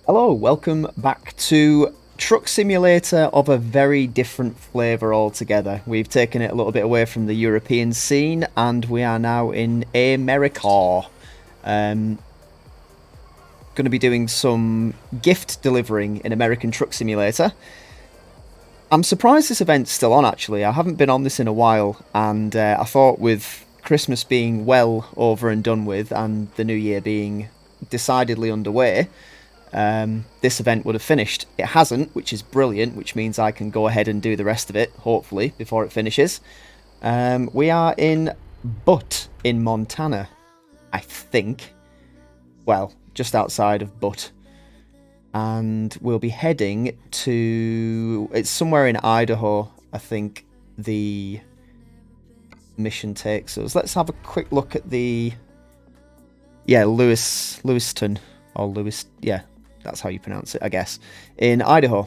Hello, welcome back to Truck Simulator of a very different flavour altogether. We've taken it a little bit away from the European scene and we are now in America. Going to be doing some gift delivering in American Truck Simulator. I'm surprised this event's still on actually. I haven't been on this in a while and I thought with Christmas being well over and done with and the new year being decidedly underway, this event would have finished. It hasn't, which is brilliant, which means I can go ahead and do the rest of it, hopefully, before it finishes. We are in Butte, in Montana, I think. Well, just outside of Butte. And we'll be heading to... It's somewhere in Idaho, I think, the mission takes us. Let's have a quick look at the... Yeah, Lewiston. Or Lewis... Yeah, that's how you pronounce it, I guess. In Idaho.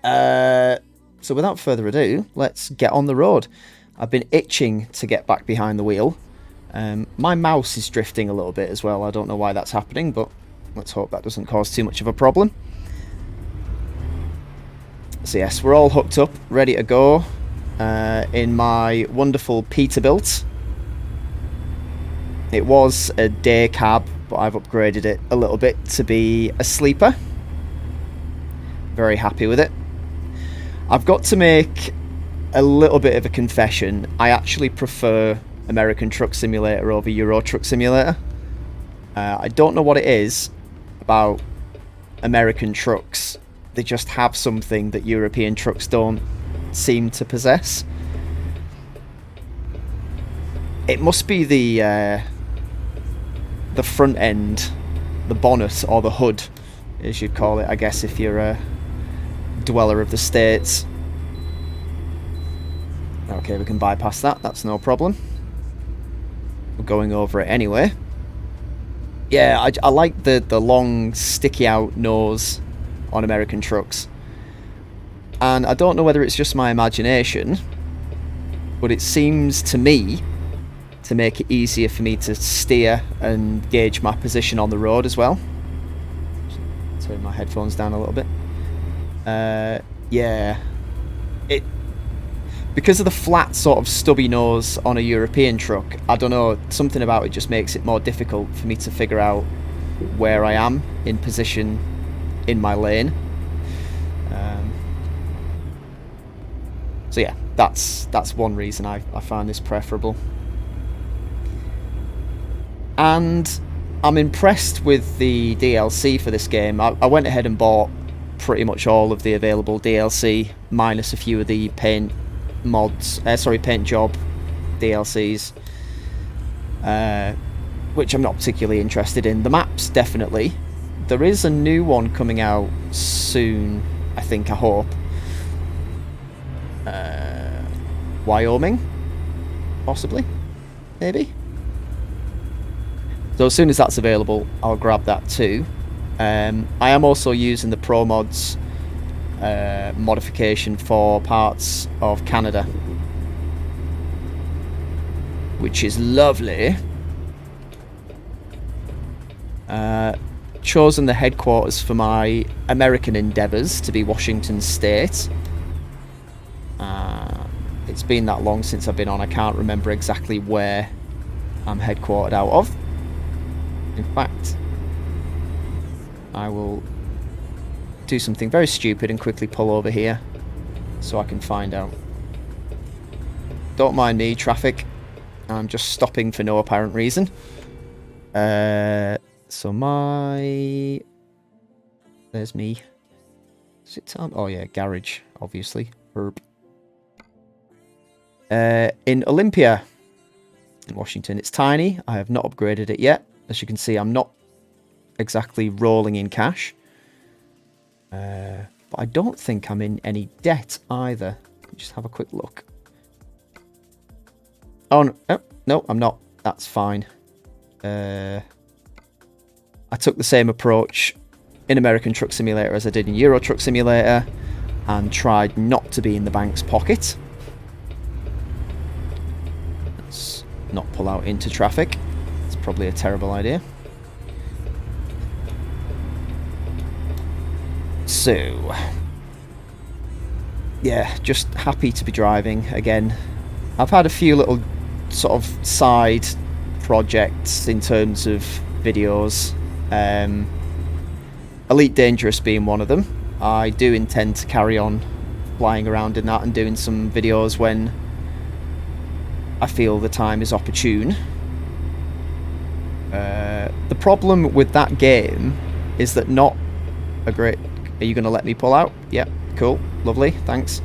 So without further ado, let's get on the road. I've been itching to get back behind the wheel. My mouse is drifting a little bit as well. I don't know why that's happening, but let's hope that doesn't cause too much of a problem. So yes, we're all hooked up, ready to go in my wonderful Peterbilt. It was a day cab, but I've upgraded it a little bit to be a sleeper. Very happy with it. I've got to make a little bit of a confession. I actually prefer American Truck Simulator over Euro Truck Simulator. I don't know what it is about American trucks. They just have something that European trucks don't seem to possess. It must be the front end, the bonnet, or the hood, as you'd call it, I guess, if you're a dweller of the States. Okay, we can bypass that, that's no problem. We're going over it anyway. Yeah, I like the long, sticky out nose on American trucks. And I don't know whether it's just my imagination, but it seems to me to make it easier for me to steer and gauge my position on the road as well. Turn my headphones down a little bit. Yeah. Because of the flat sort of stubby nose on a European truck, I don't know, something about it just makes it more difficult for me to figure out where I am in position in my lane. So yeah, that's one reason I find this preferable. And I'm impressed with the DLC for this game. I went ahead and bought pretty much all of the available DLC, minus a few of the paint job DLCs, which I'm not particularly interested in. The maps, definitely. There is a new one coming out soon, I think, I hope. Wyoming? Possibly? Maybe? So as soon as that's available, I'll grab that too. I am also using the promods modification for parts of Canada, which is lovely. Chosen the headquarters for my American endeavours to be Washington State. It's been that long since I've been on, I can't remember exactly where I'm headquartered out of. In fact, I will do something very stupid and quickly pull over here so I can find out. Don't mind me, traffic. I'm just stopping for no apparent reason. So my... There's me. Is it time? Oh yeah, garage, obviously. Herb. In Olympia, in Washington. It's tiny. I have not upgraded it yet. As you can see, I'm not exactly rolling in cash. But I don't think I'm in any debt either. Let me just have a quick look. Oh, no, no, I'm not. That's fine. I took the same approach in American Truck Simulator as I did in Euro Truck Simulator and tried not to be in the bank's pocket. Let's not pull out into traffic. It's probably a terrible idea. So, yeah, just happy to be driving again. I've had a few little sort of side projects in terms of videos. Elite Dangerous being one of them. I do intend to carry on flying around in that and doing some videos when I feel the time is opportune. The problem with that game is that not a great... Are you going to let me pull out? Yep, cool, lovely, thanks.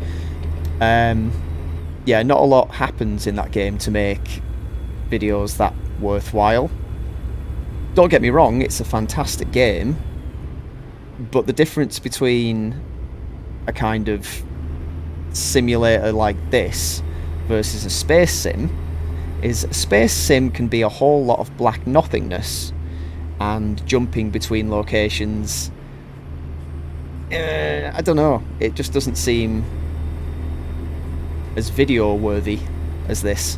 Yeah, not a lot happens in that game to make videos that worthwhile. Don't get me wrong, it's a fantastic game, but the difference between a kind of simulator like this versus a space sim is a space sim can be a whole lot of black nothingness and jumping between locations. I don't know, it just doesn't seem as video worthy as this.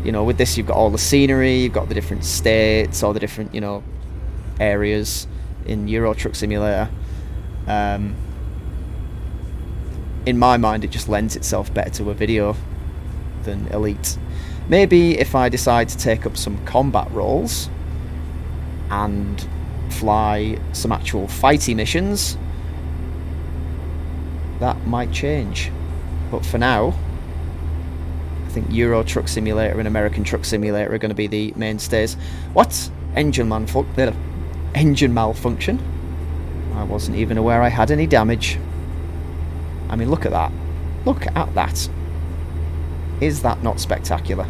You know, with this you've got all the scenery, you've got the different states, all the different, you know, areas in Euro Truck Simulator. In my mind it just lends itself better to a video than Elite. Maybe if I decide to take up some combat roles and fly some actual fighty missions, that might change. But for now, I think Euro Truck Simulator and American Truck Simulator are going to be the mainstays. What? Engine malfunction? I wasn't even aware I had any damage. I mean, look at that. Look at that. Is that not spectacular?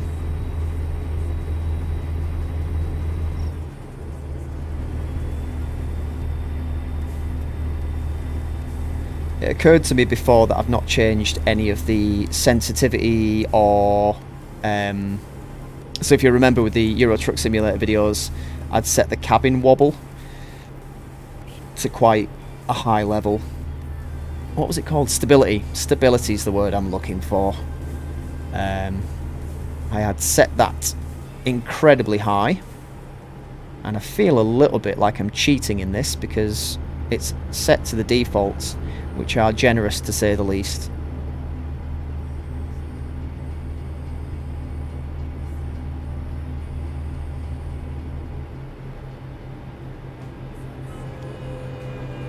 It occurred to me before that I've not changed any of the sensitivity or... so if you remember with the Euro Truck Simulator videos, I'd set the cabin wobble to quite a high level. What was it called? Stability. Stability is the word I'm looking for. I had set that incredibly high, and I feel a little bit like I'm cheating in this because it's set to the defaults, which are generous to say the least.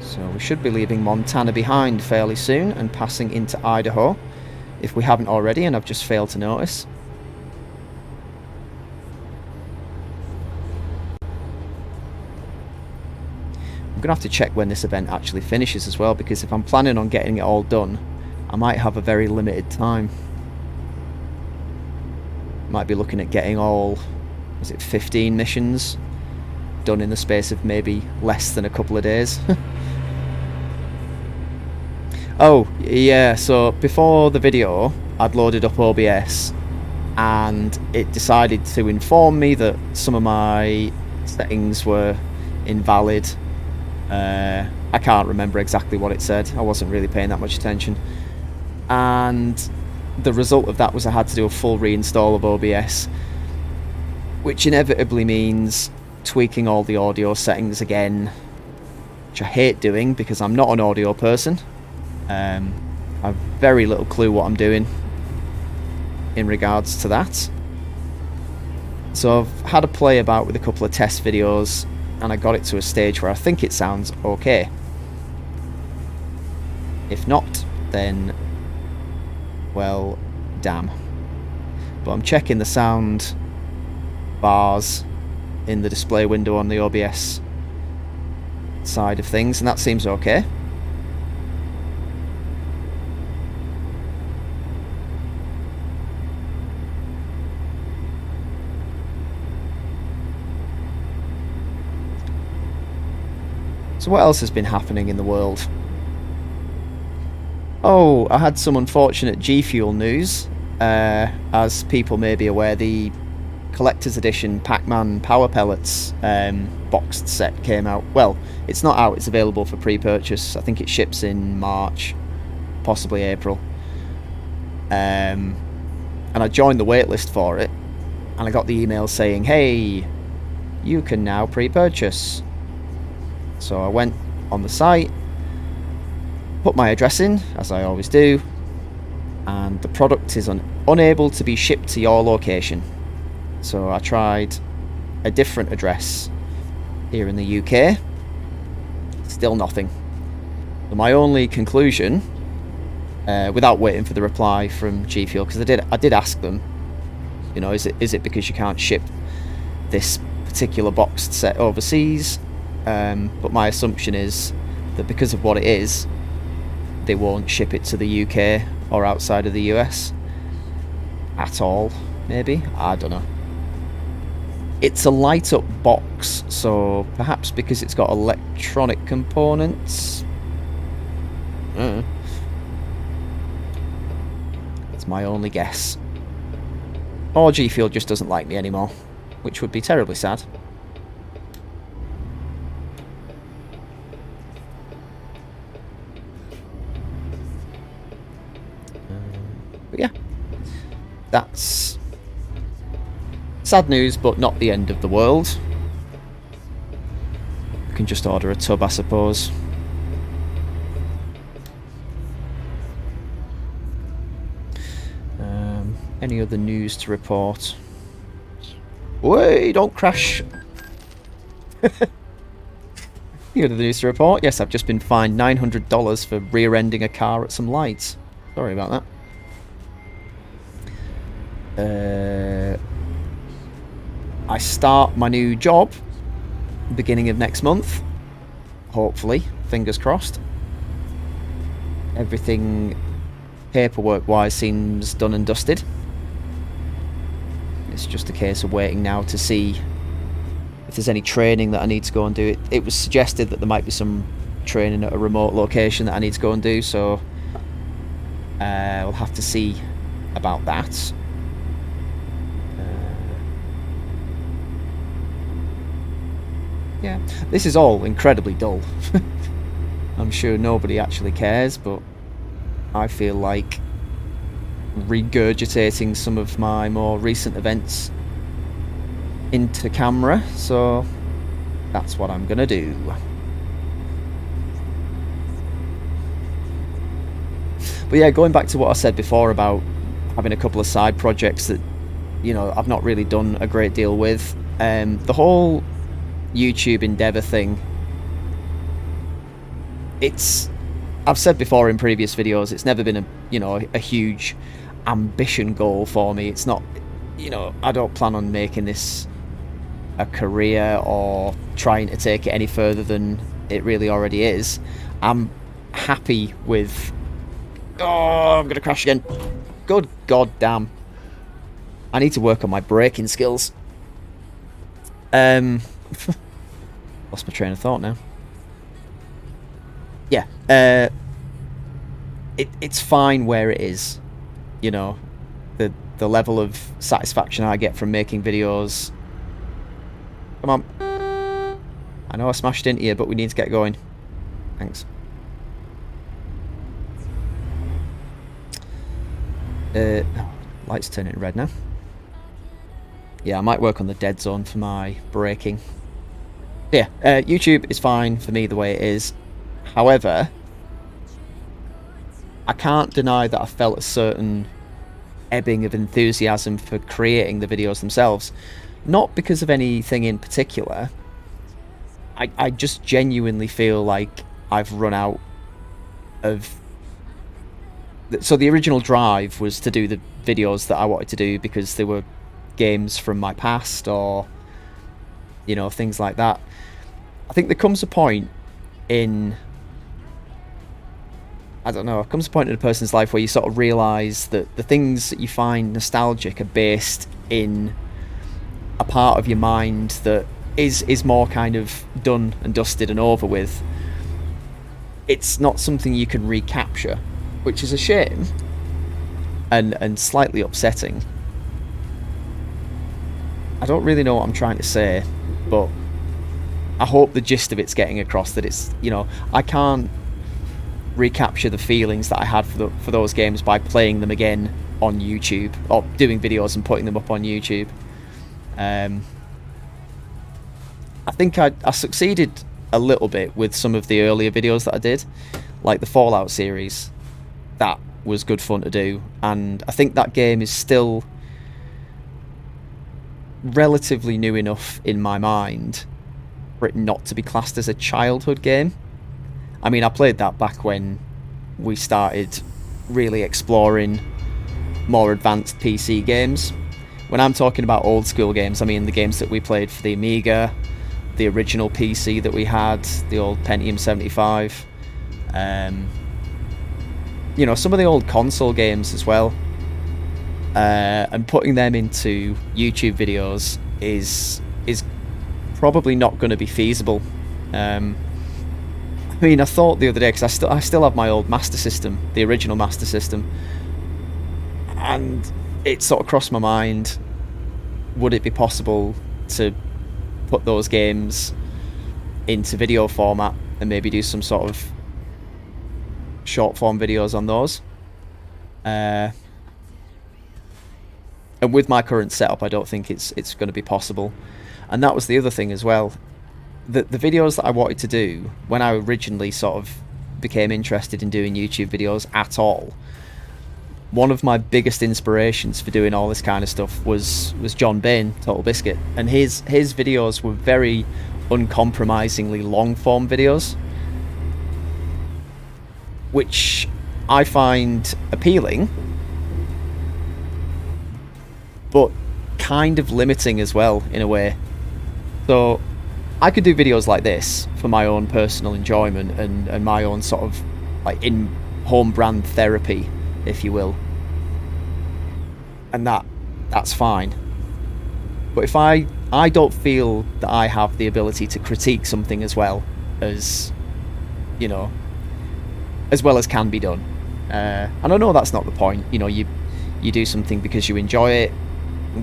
So we should be leaving Montana behind fairly soon and passing into Idaho, if we haven't already and I've just failed to notice. I'm going to have to check when this event actually finishes as well, because if I'm planning on getting it all done, I might have a very limited time. Might be looking at getting all, was it 15 missions done in the space of maybe less than a couple of days. Oh, yeah, so before the video, I'd loaded up OBS, and it decided to inform me that some of my settings were invalid. I can't remember exactly what it said. I wasn't really paying that much attention. And the result of that was I had to do a full reinstall of OBS, which inevitably means tweaking all the audio settings again, which I hate doing because I'm not an audio person. I have very little clue what I'm doing in regards to that. So I've had a play about with a couple of test videos, and I got it to a stage where I think it sounds okay. If not, then, well, damn. But I'm checking the sound bars in the display window on the OBS side of things, and that seems okay. So what else has been happening in the world? Oh, I had some unfortunate G Fuel news. As people may be aware, the collector's edition Pac-Man Power Pellets boxed set came out. Well, it's not out, it's available for pre-purchase. I think it ships in March, possibly April. And I joined the waitlist for it, and I got the email saying, hey, you can now pre-purchase. So I went on the site, Put my address in, as I always do, and the product is unable to be shipped to your location. So I tried a different address here in the UK. Still nothing. So my only conclusion, without waiting for the reply from G Fuel, because I did ask them, you know, is it because you can't ship this particular boxed set overseas? But my assumption is that because of what it is, they won't ship it to the UK or outside of the US at all. Maybe, I don't know. It's a light up box, so perhaps because it's got electronic components. That's my only guess. Or G Fuel just doesn't like me anymore, which would be terribly sad. But yeah, that's sad news, but not the end of the world. You can just order a tub, I suppose. Any other news to report? Wait, don't crash. Any other news to report? Yes, I've just been fined $900 for rear-ending a car at some lights. Sorry about that. I start my new job beginning of next month. Hopefully, fingers crossed. Everything paperwork-wise seems done and dusted. It's just a case of waiting now to see if there's any training that I need to go and do. It was suggested that there might be some training at a remote location that I need to go and do, so we'll have to see about that. Yeah, this is all incredibly dull. I'm sure nobody actually cares, but I feel like regurgitating some of my more recent events into camera, so that's what I'm gonna do. But yeah, going back to what I said before about having a couple of side projects that, you know, I've not really done a great deal with, the whole YouTube endeavour thing, I've said before in previous videos, it's never been a huge ambition goal for me. It's not, I don't plan on making this a career or trying to take it any further than it really already is. I'm happy with... Oh, I'm gonna crash again. Good god damn. I need to work on my braking skills. Lost my train of thought now. Yeah, it's fine where it is. You know, the level of satisfaction I get from making videos. Come on. I know I smashed into you, but we need to get going. Thanks. Light's turning red now. Yeah, I might work on the dead zone for my braking. Yeah, YouTube is fine for me the way it is. However, I can't deny that I felt a certain ebbing of enthusiasm for creating the videos themselves. Not because of anything in particular. I just genuinely feel like I've run out of... So the original drive was to do the videos that I wanted to do because they were games from my past or, things like that. I think there comes a point in... I don't know, comes a point in a person's life where you sort of realise that the things that you find nostalgic are based in a part of your mind that is more kind of done and dusted and over with. It's not something you can recapture, which is a shame and slightly upsetting. I don't really know what I'm trying to say, but I hope the gist of it's getting across, that it's, I can't recapture the feelings that I had for those games by playing them again on YouTube or doing videos and putting them up on YouTube. I think I succeeded a little bit with some of the earlier videos that I did. like the Fallout series, that was good fun to do. And I think that game is still relatively new enough in my mind for it not to be classed as a childhood game. I mean, I played that back when we started really exploring more advanced PC games. When I'm talking about old school games, I mean the games that we played for the Amiga, the original PC that we had, the old Pentium 75, you know, some of the old console games as well. And putting them into YouTube videos is probably not going to be feasible. I mean, I thought the other day, because I still have my old Master System, the original Master System, and it sort of crossed my mind, would it be possible to put those games into video format and maybe do some sort of short form videos on those? And with my current setup, I don't think it's going to be possible. And that was the other thing as well. The videos that I wanted to do when I originally sort of became interested in doing YouTube videos at all, one of my biggest inspirations for doing all this kind of stuff was John Bain, Total Biscuit, and his videos were very uncompromisingly long form videos, which I find appealing, but kind of limiting as well in a way. So I could do videos like this for my own personal enjoyment and my own sort of like in home brand therapy, if you will, and that's fine. But if I don't feel that I have the ability to critique something as well as, you know, as well as can be done, and I know that's not the point. You know, you do something because you enjoy it.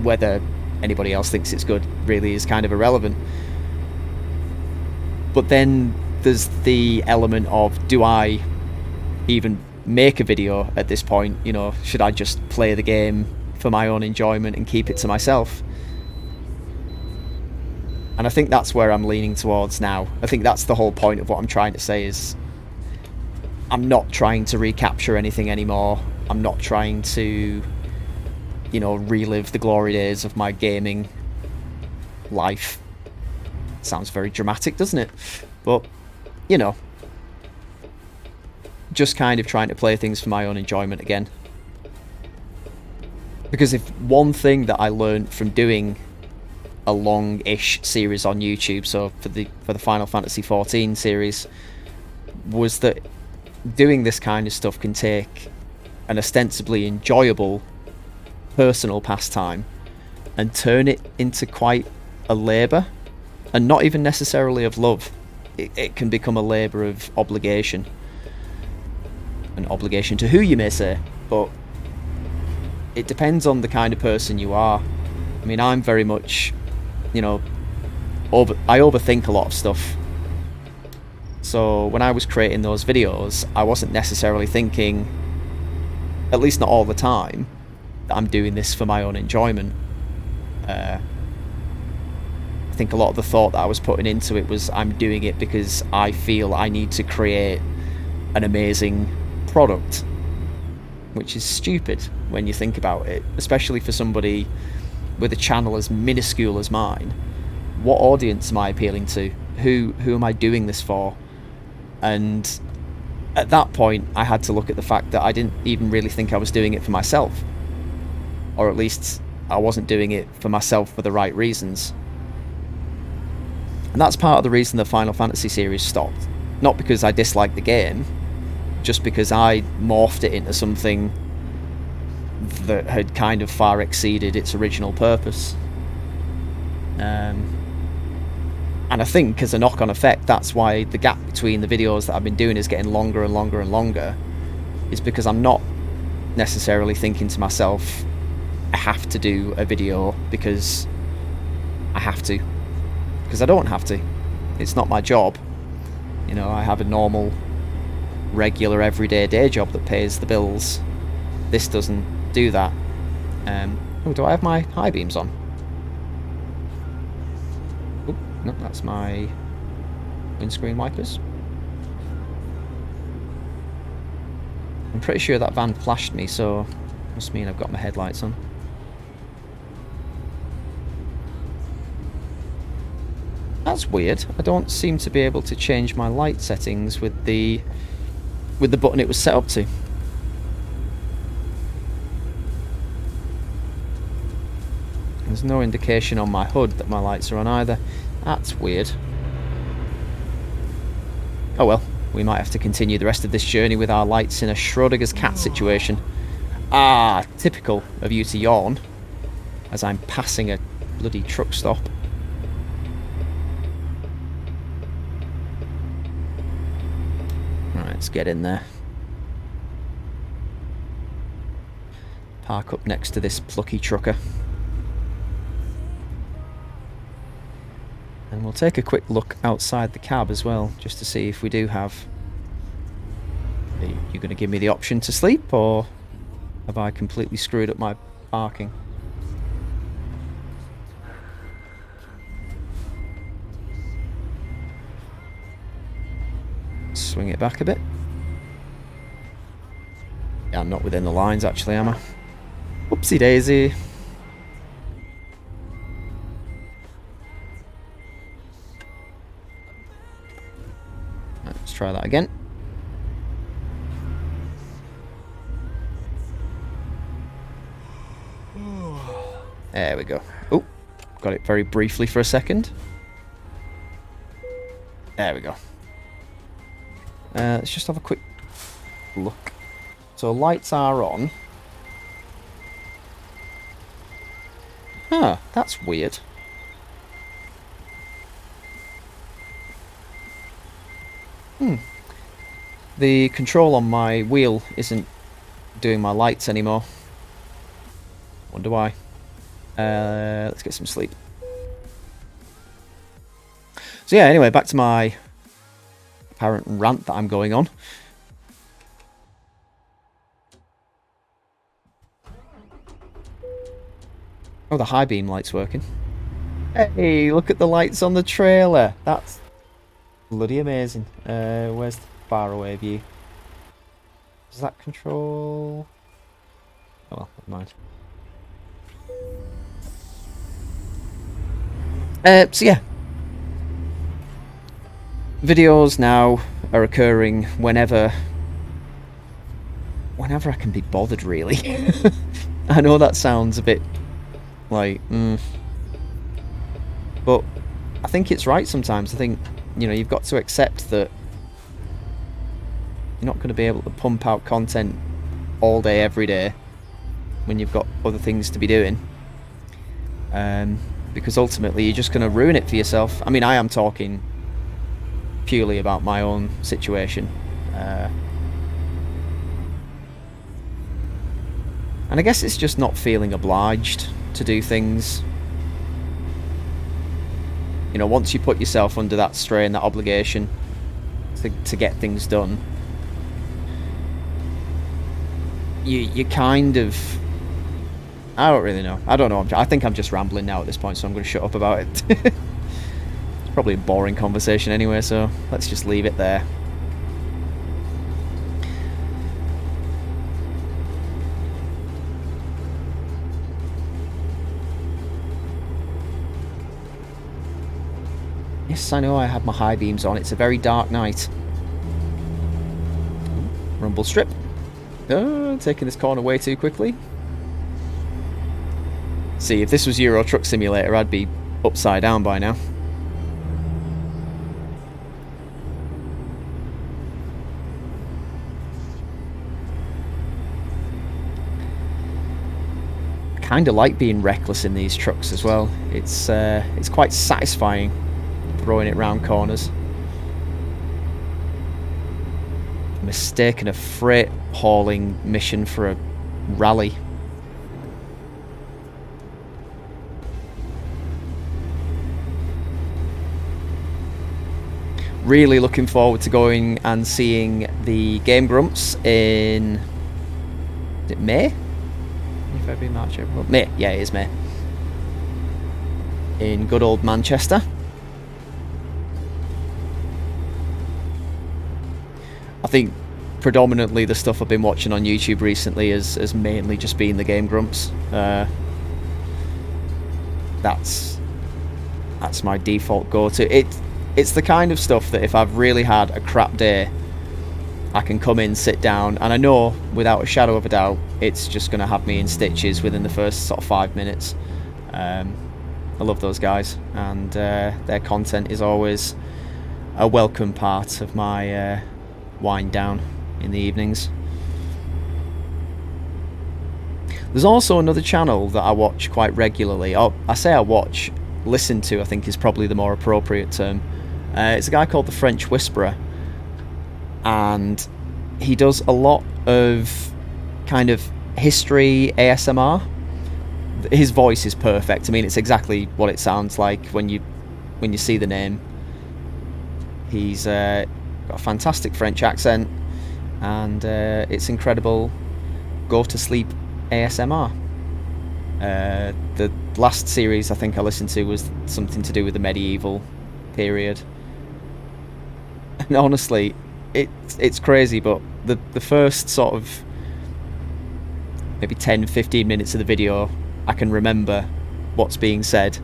Whether anybody else thinks it's good really is kind of irrelevant. But then there's the element of, do I even make a video at this point? You know, should I just play the game for my own enjoyment and keep it to myself? And I think that's where I'm leaning towards now. I think that's the whole point of what I'm trying to say, is I'm not trying to recapture anything anymore. I'm not trying to, you know, relive the glory days of my gaming life. Sounds very dramatic, doesn't it? But, you know, just kind of trying to play things for my own enjoyment again. Because if one thing that I learned from doing a long-ish series on YouTube, so for the Final Fantasy XIV series, was that doing this kind of stuff can take an ostensibly enjoyable personal pastime and turn it into quite a labour, and not even necessarily of love. It can become a labour of obligation. An obligation to who, you may say, but it depends on the kind of person you are. I mean, I'm very much, you know, I overthink a lot of stuff. So when I was creating those videos, I wasn't necessarily thinking, at least not all the time, that I'm doing this for my own enjoyment. I think a lot of the thought that I was putting into it was, I'm doing it because I feel I need to create an amazing product, which is stupid when you think about it, especially for somebody with a channel as minuscule as mine. What audience am I appealing to? Who am I doing this for? And at that point, I had to look at the fact that I didn't even really think I was doing it for myself, or at least I wasn't doing it for myself for the right reasons. And that's part of the reason the Final Fantasy series stopped. Not because I disliked the game, just because I morphed it into something that had kind of far exceeded its original purpose. And I think, as a knock-on effect, that's why the gap between the videos that I've been doing is getting longer and longer and longer, is because I'm not necessarily thinking to myself, I have to do a video because I have to. Because I don't have to. It's not my job. You know, I have a normal, regular, everyday day job that pays the bills. This doesn't do that. Oh, do I have my high beams on? Oh, no, that's my windscreen wipers. I'm pretty sure that van flashed me, so must mean I've got my headlights on. That's weird. I don't seem to be able to change my light settings with the button it was set up to. There's no indication on my HUD that my lights are on either. That's weird. Oh well, we might have to continue the rest of this journey with our lights in a Schrodinger's cat situation. Ah, typical of you to yawn as I'm passing a bloody truck stop. Right, let's get in there. Park up next to this plucky trucker. And we'll take a quick look outside the cab as well, just to see if we do have... Are you going to give me the option to sleep, or have I completely screwed up my parking? Swing it back a bit. Yeah, I'm not within the lines actually, am I? Whoopsie daisy. Let's try that again. There we go. Oh, got it very briefly for a second. There we go. Let's just have a quick look. So lights are on. Huh, that's weird. The control on my wheel isn't doing my lights anymore. Wonder why. Let's get some sleep. So yeah, anyway, back to my apparent rant that I'm going on. Oh, the high beam light's working. Hey, look at the lights on the trailer. That's bloody amazing. Where's the faraway view? Does that control... Oh well, never mind. So yeah. Videos now are occurring whenever I can be bothered, really. I know that sounds a bit like, but I think it's right sometimes. I think, you know, you've got to accept that you're not going to be able to pump out content all day, every day, when you've got other things to be doing. Because ultimately you're just going to ruin it for yourself. I mean, I am talking purely about my own situation. And I guess it's just not feeling obliged to do things. You know, once you put yourself under that strain, that obligation to get things done, you kind of... I don't really know. I don't know. I think I'm just rambling now at this point, so I'm going to shut up about it. It's probably a boring conversation anyway, so let's just leave it there. Yes, I know I have my high beams on. It's a very dark night. Rumble strip. Oh, taking this corner way too quickly. See, if this was Euro Truck Simulator, I'd be upside down by now. I kind of like being reckless in these trucks as well. It's quite satisfying throwing it round corners. Mistaken a freight hauling mission for a rally. Really looking forward to going and seeing the Game Grumps in... Is it May? February, March, April... May, yeah, it is May. In good old Manchester. I think predominantly the stuff I've been watching on YouTube recently has mainly just been the Game Grumps. That's my default go-to. It's the kind of stuff that if I've really had a crap day, I can come in, sit down, and I know without a shadow of a doubt it's just going to have me in stitches within the first sort of 5 minutes. I love those guys, and their content is always a welcome part of my wind down in the evenings. There's also another channel that I watch quite regularly. I say I watch, listen to I think is probably the more appropriate term. It's a guy called the French Whisperer, and he does a lot of kind of history ASMR. His voice is perfect. I mean, it's exactly what it sounds like when you see the name. He's got a fantastic French accent, and it's incredible go to sleep ASMR. The last series I think I listened to was something to do with the medieval period, and honestly it's crazy, but the first sort of maybe 10-15 minutes of the video I can remember what's being said,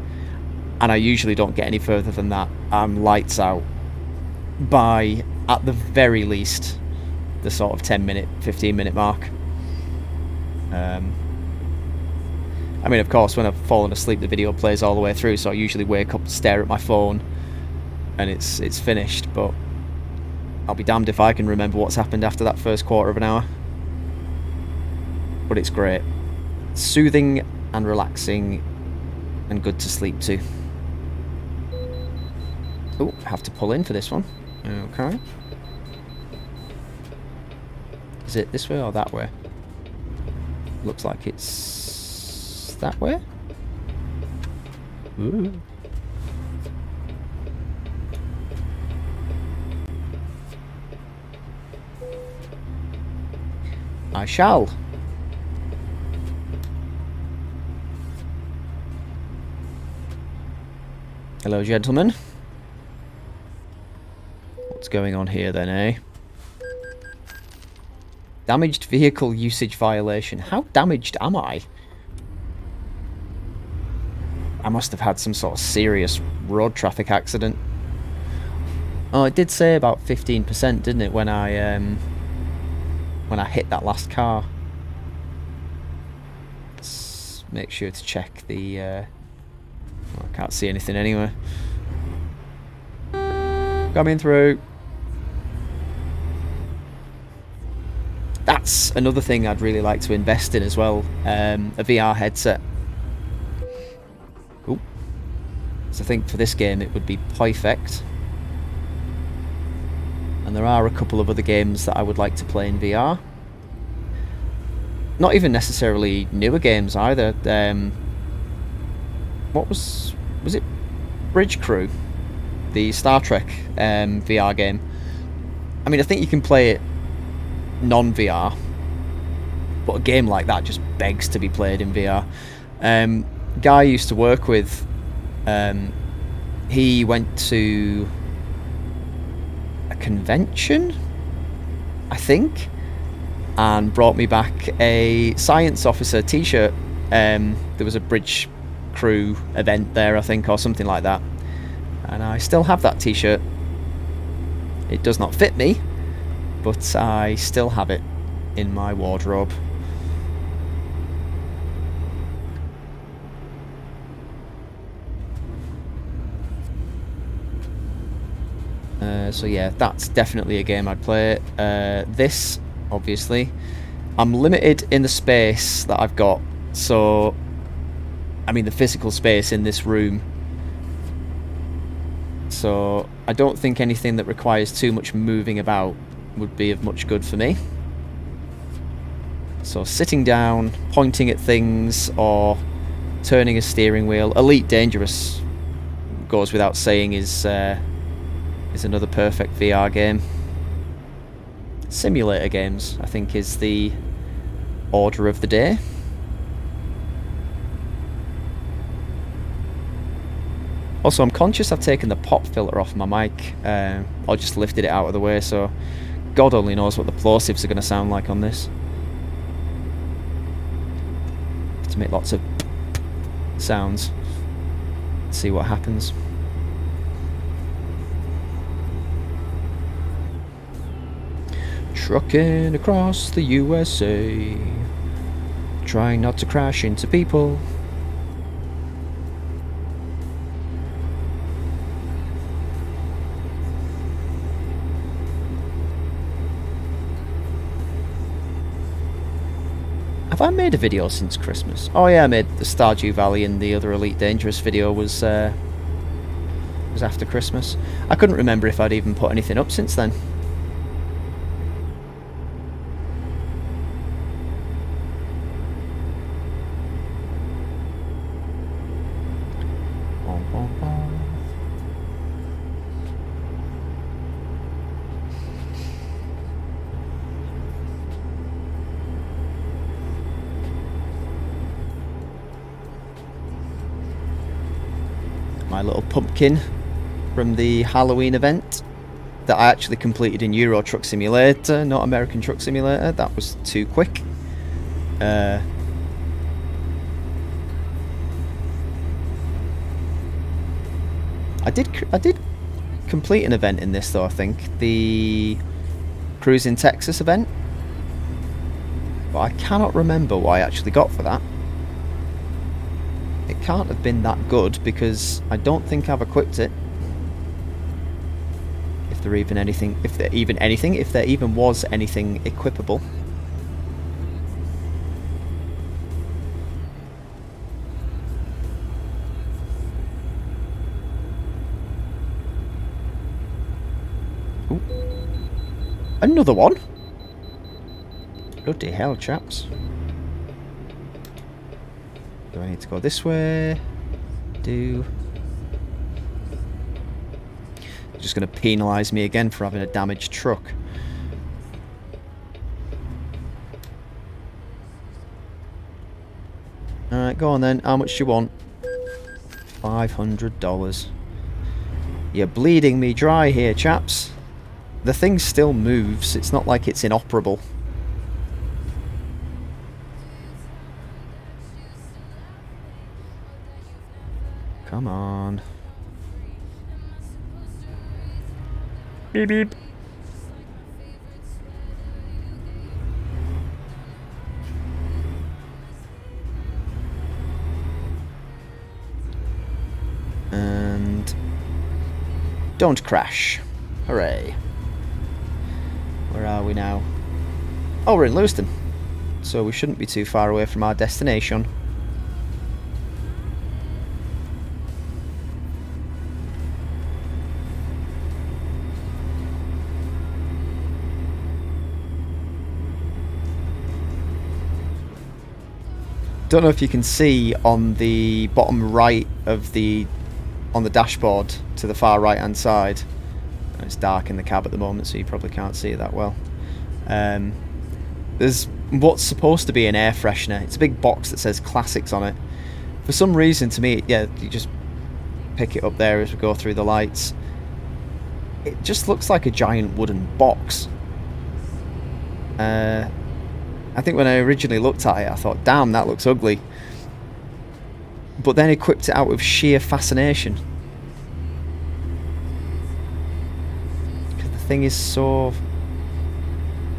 and I usually don't get any further than that. I'm lights out by, at the very least, the sort of 10-minute, 15-minute mark. I mean, of course, when I've fallen asleep, the video plays all the way through, so I usually wake up, stare at my phone, and it's finished, but I'll be damned if I can remember what's happened after that first quarter of an hour. But it's great. Soothing and relaxing and good to sleep to. Oh, I have to pull in for this one. Okay. Is it this way or that way? Looks like it's that way. Ooh. I shall. Hello, gentlemen. What's going on here then, eh? Damaged vehicle usage violation. How damaged am I? I must have had some sort of serious road traffic accident. Oh, it did say about 15%, didn't it, when I hit that last car. Let's make sure to check the... I can't see anything anyway. Coming through. That's another thing I'd really like to invest in as well. A VR headset. Ooh. So I think for this game it would be perfect. And there are a couple of other games that I would like to play in VR. Not even necessarily newer games either. What was it? Bridge Crew, the Star Trek VR game. I mean, I think you can play it non-VR, but a game like that just begs to be played in VR. Guy I used to work with, he went to a convention, I think, and brought me back a Science Officer t-shirt. There was a Bridge Crew event there, I think, or something like that, and I still have that t-shirt. It does not fit me, but I still have it in my wardrobe. So yeah, that's definitely a game I'd play. This, obviously, I'm limited in the space that I've got, so I mean the physical space in this room. So I don't think anything that requires too much moving about would be of much good for me. So sitting down, pointing at things, or turning a steering wheel. Elite Dangerous, goes without saying, is another perfect VR game. Simulator games, I think, is the order of the day. Also, I'm conscious I've taken the pop filter off my mic, or just lifted it out of the way, so God only knows what the plosives are going to sound like on this. To make lots of sounds. Let's see what happens. Trucking across the USA, trying not to crash into people. Have I made a video since Christmas? Oh yeah, I made the Stardew Valley, and the other Elite Dangerous video was after Christmas. I couldn't remember if I'd even put anything up since then. My little pumpkin from the Halloween event that I actually completed in Euro Truck Simulator, not American Truck Simulator. That was too quick. I did complete an event in this though, I think. The Cruise in Texas event. But I cannot remember what I actually got for that. It can't have been that good because I don't think I've equipped it. If there even was anything equipable. Ooh. Another one? Bloody hell, chaps. Do I need to go this way? Just going to penalise me again for having a damaged truck. Alright, go on then. How much do you want? $500. You're bleeding me dry here, chaps. The thing still moves. It's not like it's inoperable. Come on. Beep beep. And don't crash. Hooray. Where are we now? Oh, we're in Lewiston. So we shouldn't be too far away from our destination. Don't know if you can see on the bottom right of on the dashboard to the far right hand side. It's dark in the cab at the moment, so you probably can't see it that well. There's what's supposed to be an air freshener. It's a big box that says Classics on it. For some reason, to me, yeah, you just pick it up there as we go through the lights. It just looks like a giant wooden box. I think when I originally looked at it, I thought, damn, that looks ugly. But then equipped it out with sheer fascination. Because the thing is so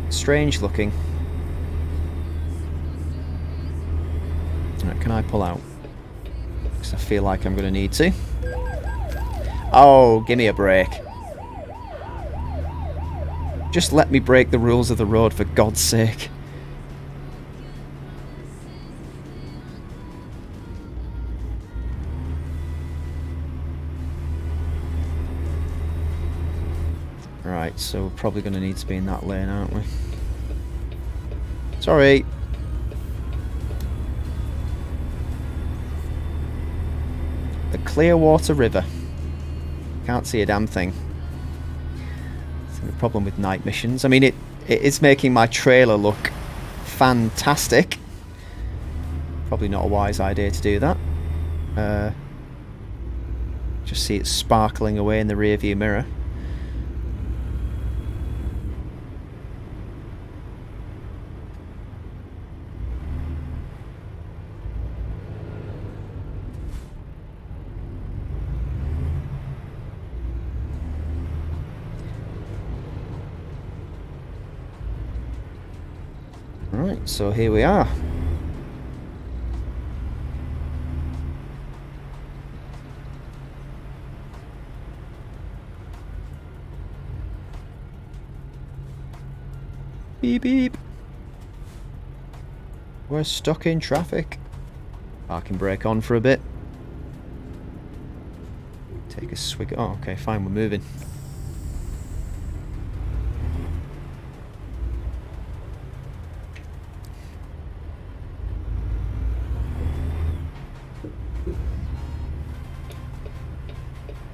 strange looking. Right, can I pull out? Because I feel like I'm going to need to. Oh, give me a break. Just let me break the rules of the road, for God's sake. Right, so we're probably going to need to be in that lane, aren't we? Sorry. The Clearwater River. Can't see a damn thing. It's the problem with night missions. I mean, it is making my trailer look fantastic. Probably not a wise idea to do that. Just see it sparkling away in the rearview mirror. Right, so here we are. Beep beep. We're stuck in traffic. Parking brake on for a bit. Take a swig. Oh, okay, fine, we're moving.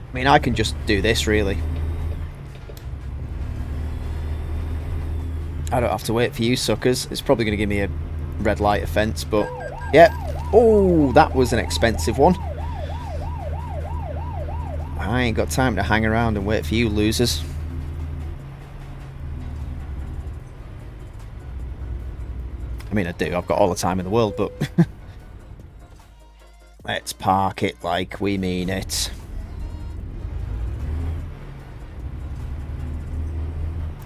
I mean, I can just do this, really. I don't have to wait for you suckers. It's probably going to give me a red light offence, but... yeah. Oh, that was an expensive one. I ain't got time to hang around and wait for you losers. I mean, I do. I've got all the time in the world, but... let's park it like we mean it.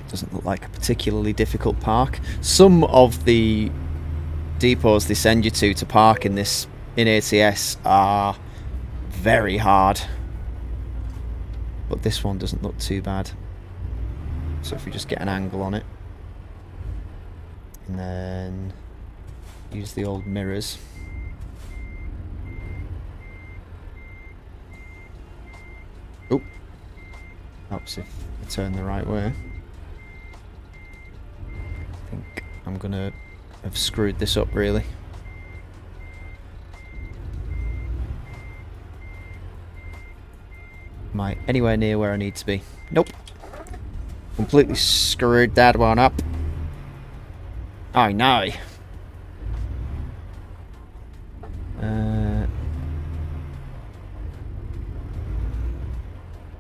Doesn't look like a particularly difficult park. Some of the depots they send you to park in this in ATS are very hard, but this one doesn't look too bad. So if we just get an angle on it and then use the old mirrors. Oh, helps if I turn the right way. I think I'm gonna have screwed this up, really. Am I anywhere near where I need to be? Nope. Completely screwed that one up. Oh no.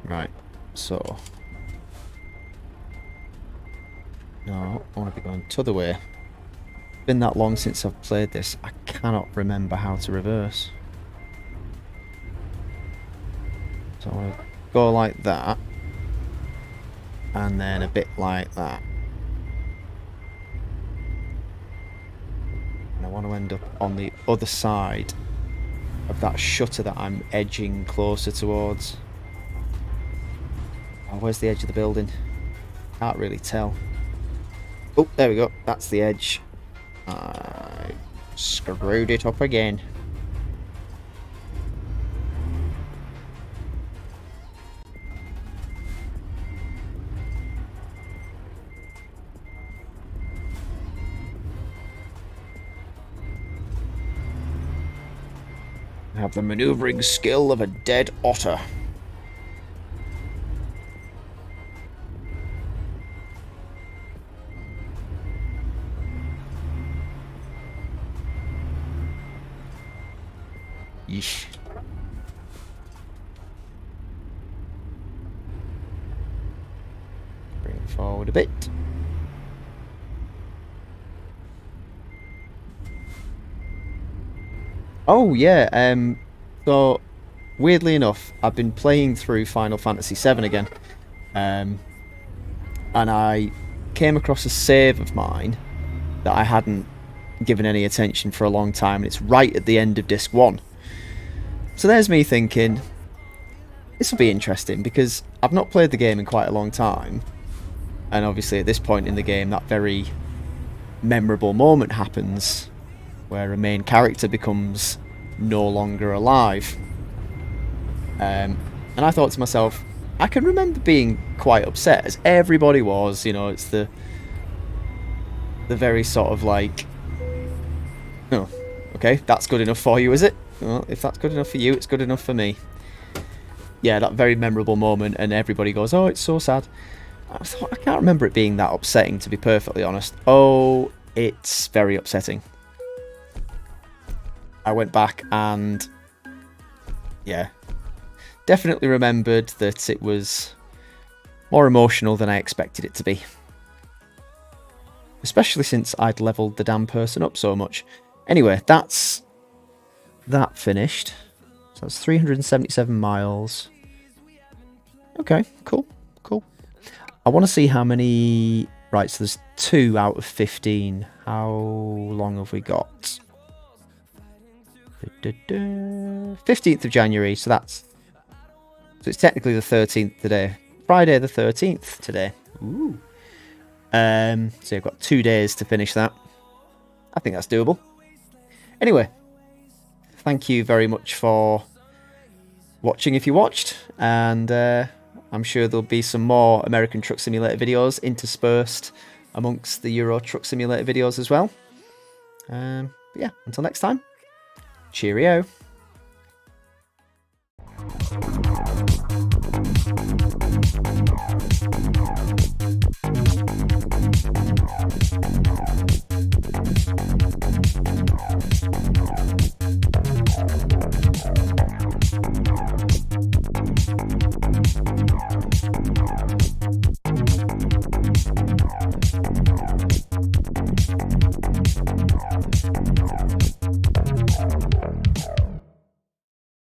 Right, so... no, I want to be going the other way. It's been that long since I've played this, I cannot remember how to reverse. So I want to go like that, and then a bit like that. And I want to end up on the other side of that shutter that I'm edging closer towards. Oh, where's the edge of the building? Can't really tell. Oh, there we go. That's the edge. I screwed it up again. I have the maneuvering skill of a dead otter. Yeesh. Bring it forward a bit. Oh yeah, so weirdly enough, I've been playing through Final Fantasy VII again, and I came across a save of mine that I hadn't given any attention for a long time, and it's right at the end of Disc 1. So there's me thinking, this will be interesting, because I've not played the game in quite a long time, and obviously at this point in the game that very memorable moment happens, where a main character becomes no longer alive. And I thought to myself, I can remember being quite upset, as everybody was, you know, it's the very sort of like, oh, okay, that's good enough for you, is it? Well, if that's good enough for you, it's good enough for me. Yeah, that very memorable moment, and everybody goes, oh, it's so sad. I thought, I can't remember it being that upsetting, to be perfectly honest. Oh, it's very upsetting. I went back and, yeah, definitely remembered that it was more emotional than I expected it to be. Especially since I'd levelled the damn person up so much. Anyway, that's that finished. So that's 377 miles. Okay, cool, cool. I want to see how many Right, so there's 2 out of 15. How long have we got? 15th of January, so it's technically the 13th today. Friday the 13th today. Ooh. So you've got 2 days to finish that. I think that's doable. Anyway, thank you very much for watching if you watched, and I'm sure there'll be some more American Truck Simulator videos interspersed amongst the Euro Truck Simulator videos as well. But yeah, until next time, cheerio.